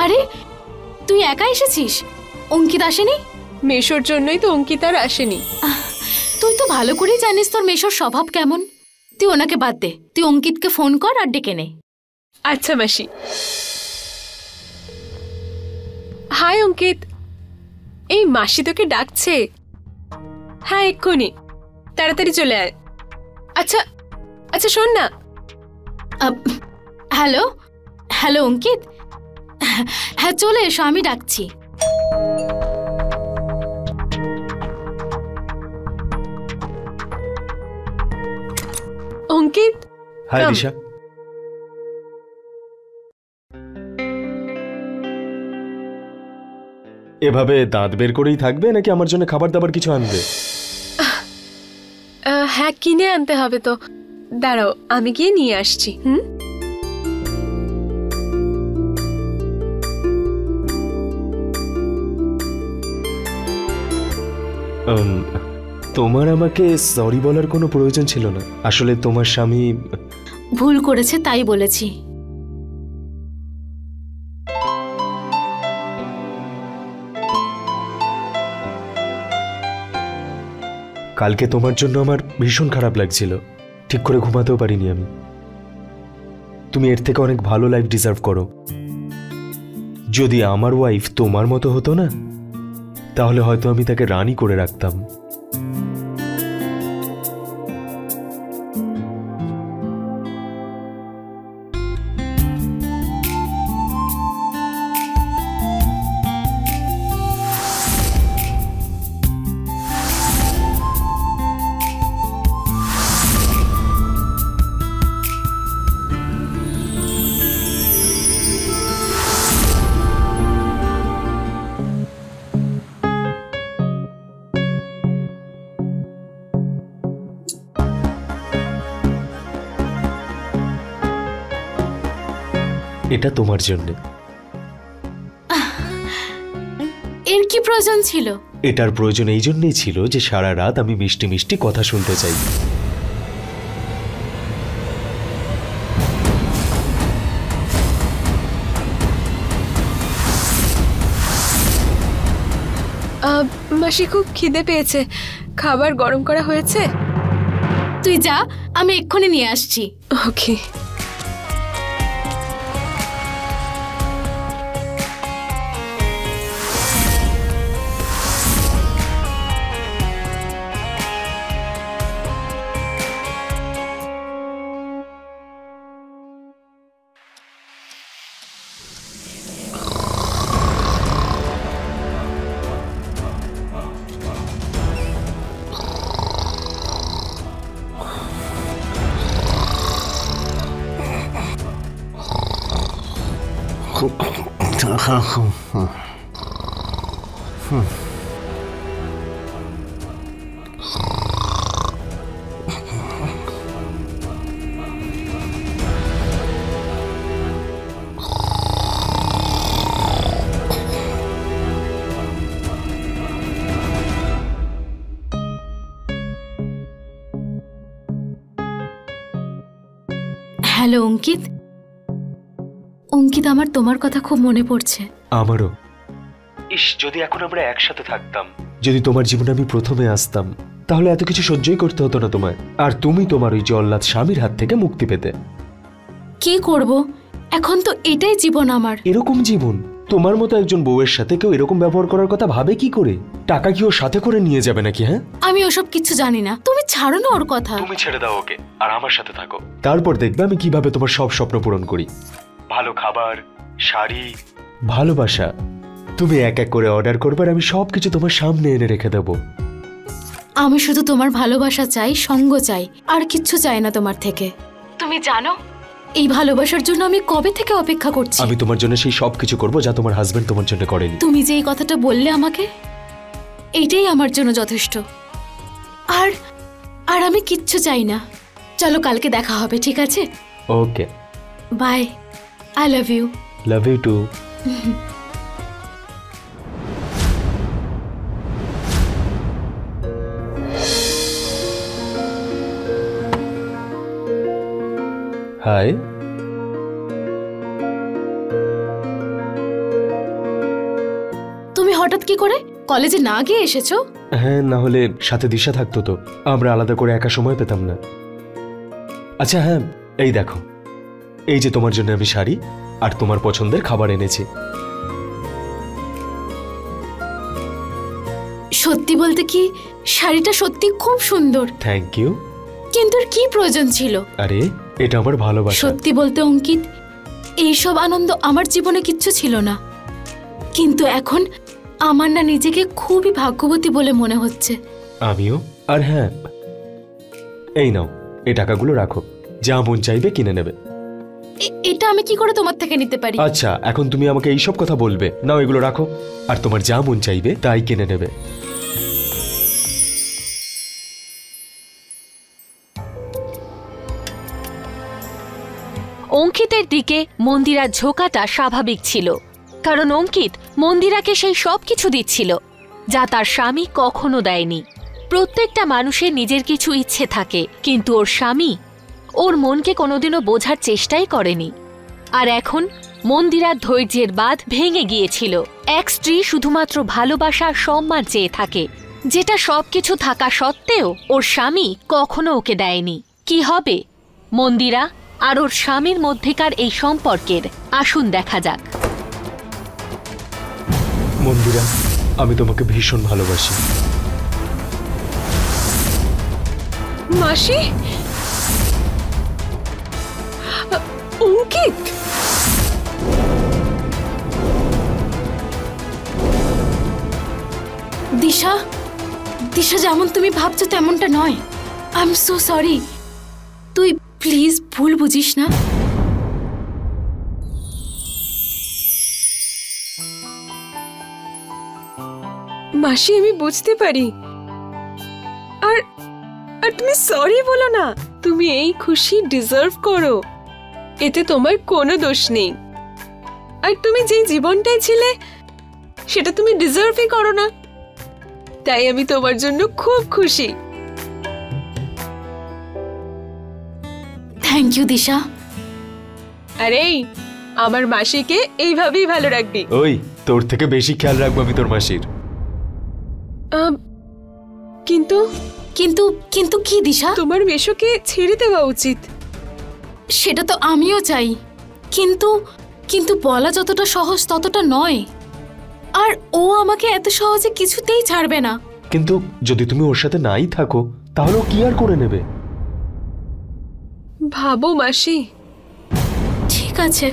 আরে তুই একা এসেছিস? অঙ্কিত আসেনি? মেশোর জন্যই তো অঙ্কিতার আসেনি। তুই তো ভালো করেই জানিস তোর মেশোর স্বভাব কেমন। তুই ওনাকে বাদ দে, তুই অঙ্কিতকে ফোন কর আর ডেকে নে। আচ্ছা মাসি। হাই অঙ্কিত, এই মাসি তোকে ডাকছে। হ্যাঁ এক্ষুনি, তাড়াতাড়ি চলে আয়। আচ্ছা আচ্ছা শোন না। হ্যালো হ্যালো অঙ্কিত, হ্যাঁ চলে এসো, আমি ডাকছি। অঙ্কিত। Hi Come. দিশা। এভাবে দাঁত বের করেই থাকবে নাকি আমার জন্য খাবার দাবার কিছু আনবে? হ্যাঁ কিনে আনতে হবে তো, দাঁড়াও আমি গিয়ে নিয়ে আসছি। তোমার আমাকে সরি বলার কোনো প্রয়োজন ছিল না। আসলে তোমার স্বামী ভুল করেছে তাই বলেছি। কালকে তোমার জন্য আমার ভীষণ খারাপ লাগছিল, ঠিক করে ঘুমাতেও পারিনি আমি। তুমি এর থেকে অনেক ভালো লাইফ ডিজার্ভ করো। যদি আমার ওয়াইফ তোমার মতো হতো না, তাহলে হয়তো আমি তাকে রানী করে রাখতাম। এটা তোমার জন্য। এর কি প্রয়োজন ছিল? এটার প্রয়োজন এই জন্যই ছিল যে সারা রাত আমি মিষ্টি মিষ্টি কথা শুনতে চাই। মাসি খুব খিদে পেয়েছে, খাবার গরম করা হয়েছে? তুই যা, আমি এক্ষুনি নিয়ে আসছি। ওকে। হ্যালো অঙ্কিত। অঙ্কিত, আমার তোমার কথা খুব মনে পড়ছে। আমারও। ইস, যদি এখন আমরা একসাথে থাকতাম, যদি তোমার জীবনে আমি প্রথমে আসতাম, তাহলে এত কিছু সহ্যই করতে হতো না তোমায়, আর তুমি তোমার ওই জল্লাদ স্বামীর হাত থেকে মুক্তি পেতে। কি করব, এখন তো এটাই জীবন আমার। এরকম জীবন? তোমার মতো একজন বউয়ের সাথে কেউ এরকম ব্যবহার করার কথা ভাবে কি করে? টাকা কি ও সাথে করে নিয়ে যাবে নাকি? হ্যাঁ, আমি ওসব কিছু জানি না, তুমি ছাড়ো না ওর কথা। তুমি ছেড়ে দাও ওকে, আর আমার সাথে থাকো। তারপর দেখবে আমি কিভাবে তোমার সব স্বপ্ন পূরণ করি। ভালো খাবার, শাড়ি, ভালোবাসা। তুমি এক এক করে অর্ডার করবে আর আমি সবকিছু তোমার সামনে এনে রেখে দেবো। আমি শুধু তোমার ভালোবাসা চাই, সঙ্গ চাই, আর কিচ্ছু চাই না তোমার থেকে। তুমি জানো এই ভালোবাসার জন্য আমি কবে থেকে অপেক্ষা করছি। আমি তোমার জন্য সেই সব কিছু করবো যা তোমার হাজবেন্ড তোমার জন্য করেনি। তুমি যে এই কথাটা বললে আমাকে, এইটাই আমার জন্য যথেষ্ট। আর আর আমি কিচ্ছু চাই না। চলো কালকে দেখা হবে, ঠিক আছে? Okay, bye. I love you. Love you too. Hi. তুমি হঠাৎ কি করে কলেজে না গিয়ে এসেছো? হ্যাঁ, না হলে সাথে দিশা থাকতো তো, আমরা আলাদা করে একা সময় পেতাম না। আচ্ছা হ্যাঁ, এই দেখো, এই যে তোমার জন্য আমি শাড়ি আর তোমার পছন্দের খাবার এনেছি। সত্যি বলতে কি, শাড়িটা সত্যি খুব সুন্দর। Thank you. কিন্তু এর কি প্রয়োজন ছিল? আরে এটা আমার ভালোবাসা। সত্যি বলতে অঙ্কিত, এইসব আনন্দ আমার জীবনে কিচ্ছু ছিল না, কিন্তু এখন আমার না নিজেকে খুবই ভাগ্যবতী বলে মনে হচ্ছে। আমিও। আর হ্যাঁ, এই নাও, এই টাকাগুলো রাখো, যা মন চাইবে কিনে নেবে। এটা আমি কি করে তোমার থেকে নিতে পারি? আচ্ছা, এখন তুমি আমাকে এইসব কথা বলবে? নাও, এগুলো রাখো, আর তোমার যা মন চাইবে তাই কিনে নেবে। অঙ্কিতের দিকে মন্দিরার ঝোঁকাটা স্বাভাবিক ছিল, কারণ অঙ্কিত মন্দিরাকে সেই সব কিছু দিচ্ছিল যা তার স্বামী কখনো দেয়নি। প্রত্যেকটা মানুষের নিজের কিছু ইচ্ছে থাকে, কিন্তু ওর স্বামী ওর মনকে কোনোদিনও বোঝার চেষ্টাই করেনি। আর এখন মন্দিরার ধৈর্যের বাঁধ ভেঙে গিয়েছিল। এক স্ত্রী শুধুমাত্র ভালোবাসা আর সম্মান চেয়ে থাকে, যেটা সবকিছু থাকা সত্ত্বেও ওর স্বামী কখনো ওকে দেয়নি। কি হবে মন্দিরা আর ওর স্বামীর মধ্যেকার এই সম্পর্কের? আসুন দেখা যাক। মন্দিরা, আমি তোমাকে ভীষণ ভালোবাসি। মাসি, অঙ্কিত, দিশা, দিশা যেমন তুমি ভাবছো তেমনটা নয়। I am so sorry. তুই প্লিজ ভুল বুঝিস না। মাসি আমি বুঝতে পারি, আর আর তুমি সরি বলো না। তুমি এই খুশি ডিজার্ভ করো, এতে তোমার কোনো দোষ নেই। আর তুমি যেই জীবনটাই ছিলে সেটা তুমি ডিজার্ভই করো না, তাই আমি তোমার জন্য খুব খুশি। থ্যাংক ইউ দিশা। আরে আমার মাসিকে এইভাবেই ভালো রাখবি। ওই, তোর থেকে বেশি খেয়াল রাখবো আমি তোর মাসির। কিন্তু কিন্তু কিন্তু কি দিশা? তোমার মেশোকে ছেড়ে দেওয়া উচিত। সেটা তো আমিও চাই, কিন্তু কিন্তু বলা যতটা সহজ ততটা নয়। আর ও আমাকে এত সহজে কিছুতেই ছাড়বে না। কিন্তু যদি তুমি ওর সাথে নাই থাকো তাহলে ও কি আর করে নেবে? ভাবো মাসি। ঠিক আছে,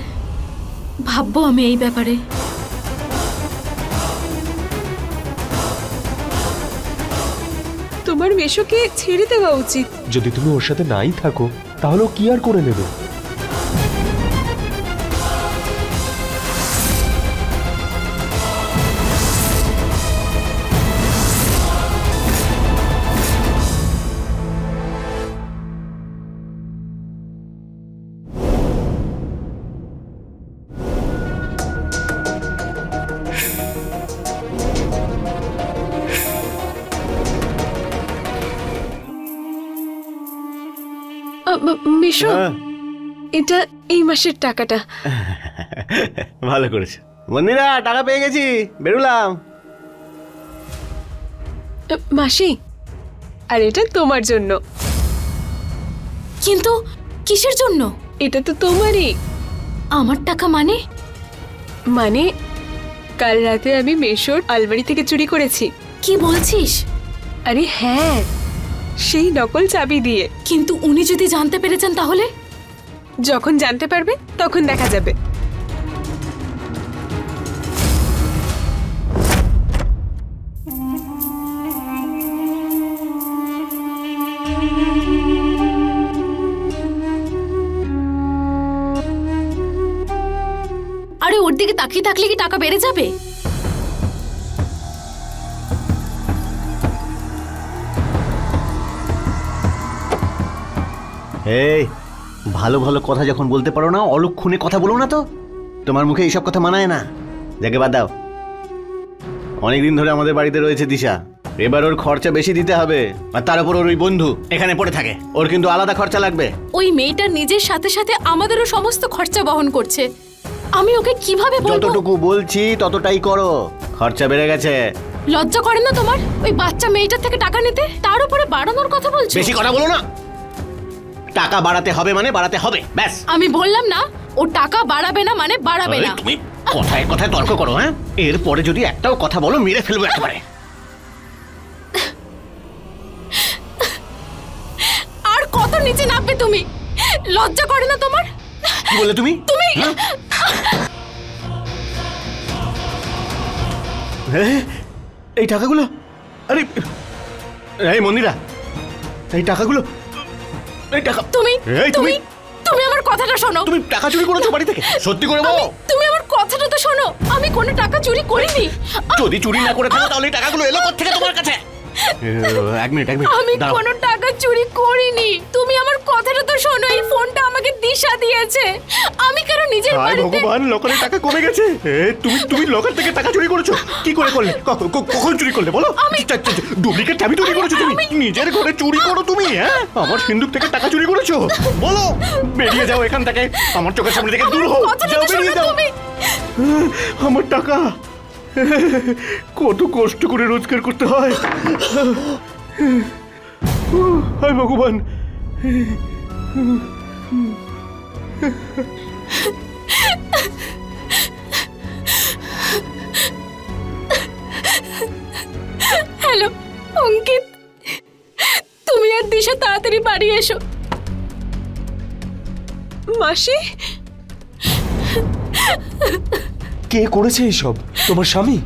ভাববো আমি এই ব্যাপারে। তোমার মেশোকে ছেড়ে দেওয়া উচিত। যদি তুমি ওর সাথে নাই থাকো তাহলে ও কি আর করে নেবে? মিশো, এটা এই মাসের টাকাটা। ভালো করেছে মন্দিরা, টাকা পেয়ে গেছি, বেরুলাম। মাসি, আর এটা তোমার জন্য। কিন্তু কিসের জন্য? এটা তো তোমারই। আমার টাকা মানে? মানে কাল রাতে আমি মেশোর আলমারি থেকে চুরি করেছি। কি বলছিস? আরে হ্যাঁ, সেই নকল চাবি দিয়ে। কিন্তু উনি যদি জানতে পেরেছেন তাহলে? যখন জানতে পারবে তখন দেখা যাবে। আরে ওর দিকে তাকিয়ে থাকলে কি টাকা বেড়ে যাবে? এই ভালো ভালো কথা যখন বলতে পারো না, অলক্ষণে কথা বলো না তো। তোমার মুখে এইসব কথা মানায় না। যাকে বাদ দাও। অনেকদিন ধরে আমাদের বাড়িতে রয়েছে দিশা, এবার ওর খরচা বেশি দিতে হবে। আর তার উপর ওর ওই বন্ধু এখানে পড়ে থাকে, ওর কিন্তু আলাদা খরচা লাগবে। ওই মেয়েটা নিজের সাথে সাথে আমাদেরও সমস্ত খরচা বহন করছে। আমি ওকে কিভাবে বলবো? যতটুকু বলছি ততটাই করো, খরচা বেড়ে গেছে। লজ্জা করে না তোমার ওই বাচ্চা মেয়েটার থেকে টাকা নিতে? তার উপরে বাড়ানোর কথা বলছো। বেশি কথা বলো না। টাকা বাড়াতে হবে মানে বাড়াতে হবে, ব্যাস। আমি বললাম না ও টাকা বাড়াবে না মানে বাড়াবে না। তুমি কথায় কথায় তর্ক করো, হ্যাঁ? এরপরে যদি একটাও কথা বলো মেরে ফেলবো একেবারে। আর কত নিচে নামবে তুমি? লজ্জা করে না তোমার? কি বলে তুমি? তুমি এই টাকাগুলো, আরে এই মন্দিরা, এই টাকাগুলো, এই টাকা তুমি এই তুমি তুমি আমার কথাটা শোনো। তুমি টাকা চুরি করেছো বাড়ি থেকে? সত্যি করে বলো। তুমি আমার কথাটা তো শোনো। আমি কোনো টাকা চুরি করিনি। যদি চুরি না করে থাকো তাহলে এই টাকাগুলো এলো কোথা থেকে তোমার কাছে? এক মিনিট আমি কোনো টাকা চুরি করিনি। তুমি আমার কথাটা তো শোনো। এই ফোনটা আমাকে দিশা দিয়েছে। আমি কেন নিজের বাড়িতে? ভগবান, লকারের টাকা কমে গেছে। তুমি লকার থেকে টাকা চুরি করেছো? কি করে করলে? কখন চুরি করলে বলো? ডুপ্লিকেট চাবি চুরি করেছো তুমি? নিজের ঘরে চুরি করো তুমি? হ্যাঁ, আমার সিন্ধুক থেকে টাকা চুরি করেছো? বলো, বেরিয়ে যাও এখান থেকে। আমার চোখের সামনে থেকে দূর হও। যাও, বেরিয়ে যাও। আমার টাকা কত কষ্ট করে রোজগার করতে হয়। হায় ভগবান। তাড়াতাড়ি বাড়ি এসো। মাসি, কে করেছে এইসব? তোমার স্বামী?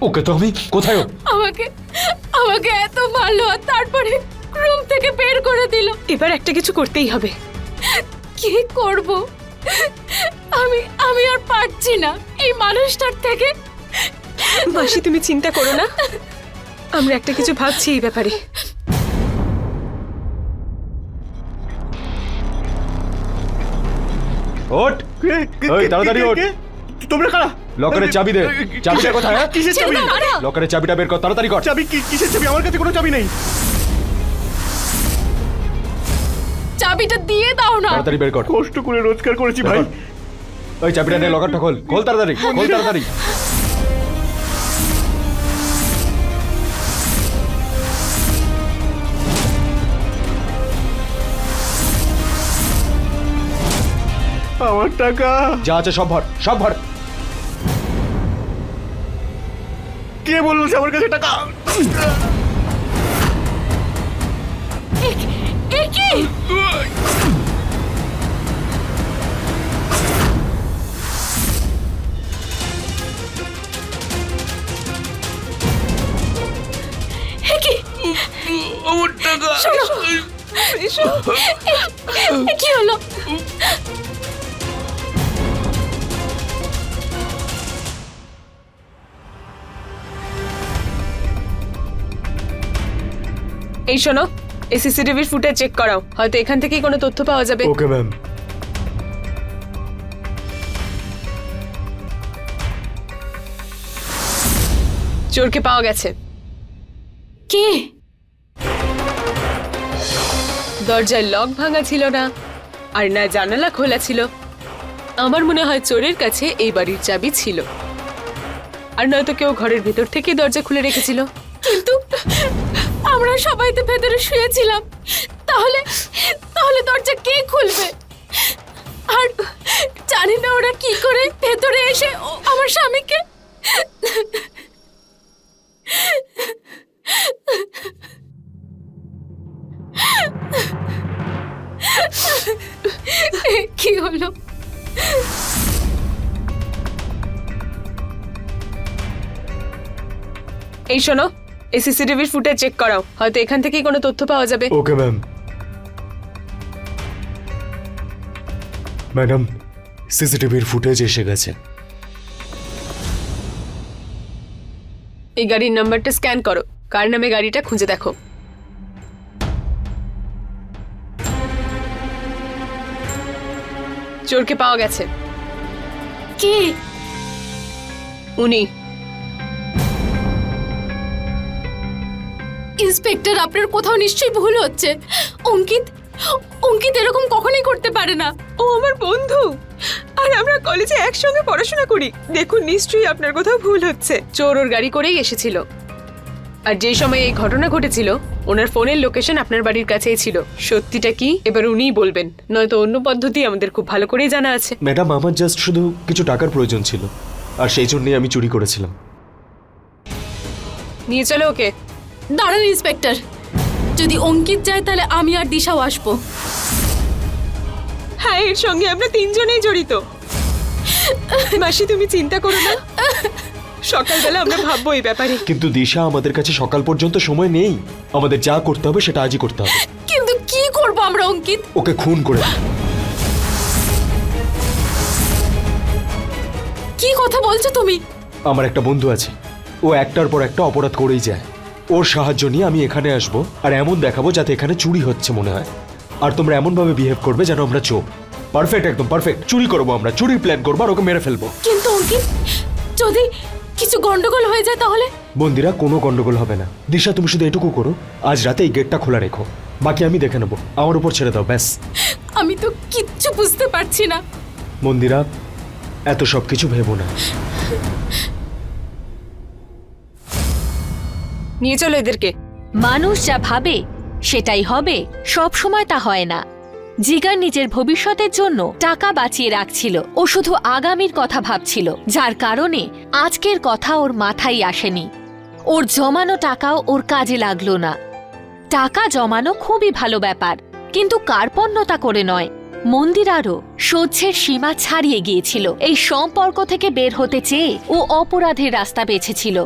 ওকে তো আমি কোথায়? আমাকে এত মারলো আর তারপরে রুম থেকে বের করে দিল। এবার একটা কিছু করতেই হবে। কি করব? আমি আর পারছি না এই মানুষটার থেকে। মাসি, তুমি চিন্তা করো না, আমরা একটা কিছু ভাবছি এই ব্যাপারে। ওঠ, ওই তাড়াতাড়ি ওঠ। তোমরা কারা? লকারের চাবি দে। চাবিটা কোথায়? কিসের চাবি? লকারের চাবিটা বের কর, তাড়াতাড়ি কর। চাবি? কিসের চাবি? আমার কাছে কোনো চাবি নেই। চাবিটা দিয়ে দাও না। তাড়াতাড়ি বের কর। কষ্ট করে রোজগার করেছি ভাই। ওই চাবিটা নে, লকারটা খোল। খোল তাড়াতাড়ি, খোল তাড়াতাড়ি। আমার টাকা যা আছে সব ভর, সব ভর। কে বললো যে আমার কাছে টাকা? কি? আমার টাকা কি হলো? এই শোনো, এই সিসিটিভির ফুটেজ চেক করাও, হয়তো এখান থেকেই কোনো তথ্য পাওয়া যাবে। Okay ma'am. চোরকে পাওয়া গেছে। কে? দরজার লক ভাঙা ছিল না, আর না জানালা খোলা ছিল। আমার মনে হয় চোরের কাছে এই বাড়ির চাবি ছিল, আর নয়তো কেউ ঘরের ভেতর থেকে দরজা খুলে রেখেছিল। কিন্তু আমরা সবাই তো ভেতরে শুয়েছিলাম, তাহলে দরজা কে খুলবে? আর জানি না ওরা কি করে ভেতরে এসে আমার স্বামীকে। কি হলো? এই শোনো, এই সিসিটিভির ফুটেজ চেক করাও, হয়তো এখান থেকেই কোনো তথ্য পাওয়া যাবে। Okay ma'am. ম্যাডাম, সিসিটিভির ফুটেজ এসে গেছে। এই গাড়ির নাম্বারটা স্ক্যান করো, কার নামে গাড়িটা খুঁজে দেখো। চোরকে পাওয়া গেছে। কে? উনি। ইন্সপেক্টর, আপনার কোথাও নিশ্চয়ই ভুল হচ্ছে। অঙ্কিত এরকম কখনোই করতে পারে না। ও আমার বন্ধু, আর আমরা কলেজে একসঙ্গে পড়াশোনা করি। দেখুন, নিশ্চয়ই আপনার কোথাও ভুল হচ্ছে। চোর ওর গাড়ি করেই এসেছিল, আর যে সময় এই ঘটনা ঘটেছিল ওনার ফোনের লোকেশন আপনার বাড়ির কাছেই ছিল। সত্যিটা কি এবার উনিই বলবেন, নয়তো অন্য পদ্ধতি আমাদের খুব ভালো করেই জানা আছে। ম্যাডাম, আমার জাস্ট শুধু কিছু টাকার প্রয়োজন ছিল, আর সেই জন্যই আমি চুরি করেছিলাম। নিয়ে চলো ওকে। দাঁড়ান ইন্সপেক্টর, যদি অঙ্কিত যায় তাহলে আমি আর দিশাও আসবো। হ্যাঁ, এর সঙ্গে আমরা তিনজনেই জড়িত। মাসি, তুমি চিন্তা করো না, সকালবেলা আমরা ভাববো এই ব্যাপারে। কিন্তু দিশা, আমাদের কাছে সকাল পর্যন্ত সময় নেই। আমাদের যা করতে হবে সেটা আজই করতে হবে। কিন্তু কি করবো আমরা অঙ্কিত? ওকে খুন করে দিই। কি কথা বলছো তুমি? আমার একটা বন্ধু আছে, ও একটার পর একটা অপরাধ করেই যায়। ওর সাহায্য নিয়ে আমি এখানে আসবো আর এমন দেখাবো যাতে এখানে চুরি হচ্ছে মনে হয়, আর তোমরা এমন ভাবে বিহেভ করবে যেন আমরা চোর। পারফেক্ট, একদম পারফেক্ট। চুরি করবো আমরা, চুরির প্ল্যান করবো আর ওকে মেরে ফেলবো। কিন্তু অঙ্কিত, যদি কিছু গন্ডগোল হয়ে যায় তাহলে? বন্দিরা, কোনো গন্ডগোল হবে না। দিশা, তুমি শুধু এটুকু করো, আজ রাতে এই গেটটা খোলা রেখো, বাকি আমি দেখে নেবো। আমার উপর ছেড়ে দাও, ব্যাস। আমি তো কিচ্ছু বুঝতে পারছি না। মন্দিরা, এত সব কিছু ভেবো না। নিয়ে চলো এদেরকে। মানুষ যা ভাবে সেটাই হবে, সব সময় তা হয় না। জিগার নিজের ভবিষ্যতের জন্য টাকা বাঁচিয়ে রাখছিল। ও শুধু আগামীর কথা ভাবছিল, যার কারণে আজকের কথা ওর মাথায় আসেনি। ওর জমানো টাকাও ওর কাজে লাগলো না। টাকা জমানো খুবই ভালো ব্যাপার, কিন্তু কার্পণ্যতা করে নয়। মন্দিরারও সহ্যের সীমা ছাড়িয়ে গিয়েছিল। এই সম্পর্ক থেকে বের হতে চেয়ে ও অপরাধের রাস্তা বেছেছিল।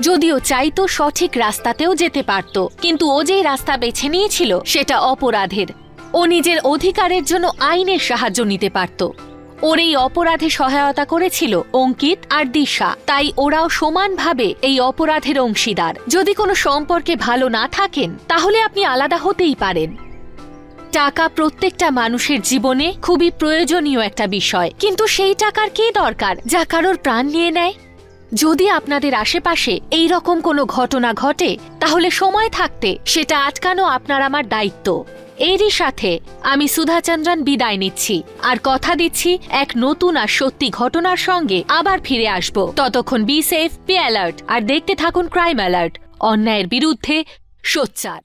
যদিও চাইতো সঠিক রাস্তাতেও যেতে পারত, কিন্তু ও যে রাস্তা বেছে নিয়েছিল সেটা অপরাধের। ও নিজের অধিকারের জন্য আইনের সাহায্য নিতে পারত। ওর এই অপরাধে সহায়তা করেছিল অঙ্কিত আর দিশা, তাই ওরাও সমানভাবে এই অপরাধের অংশীদার। যদি কোনো সম্পর্কে ভালো না থাকেন তাহলে আপনি আলাদা হতেই পারেন। টাকা প্রত্যেকটা মানুষের জীবনে খুবই প্রয়োজনীয় একটা বিষয়, কিন্তু সেই টাকার কি দরকার যা কারোর প্রাণ নিয়ে নেয়? যদি আপনাদের আশেপাশে এই রকম কোনো ঘটনা ঘটে তাহলে সময় থাকতে সেটা আটকানো আপনার আমার দায়িত্ব। এরই সাথে আমি সুধা চন্দ্রন বিদায় নিচ্ছি, আর কথা দিচ্ছি এক নতুন আর সত্যি ঘটনার সঙ্গে আবার ফিরে আসব। ততক্ষণ বি সেফ, বি অ্যালার্ট, আর দেখতে থাকুন ক্রাইম অ্যালার্ট, অন্যায়ের বিরুদ্ধে সোচ্চার।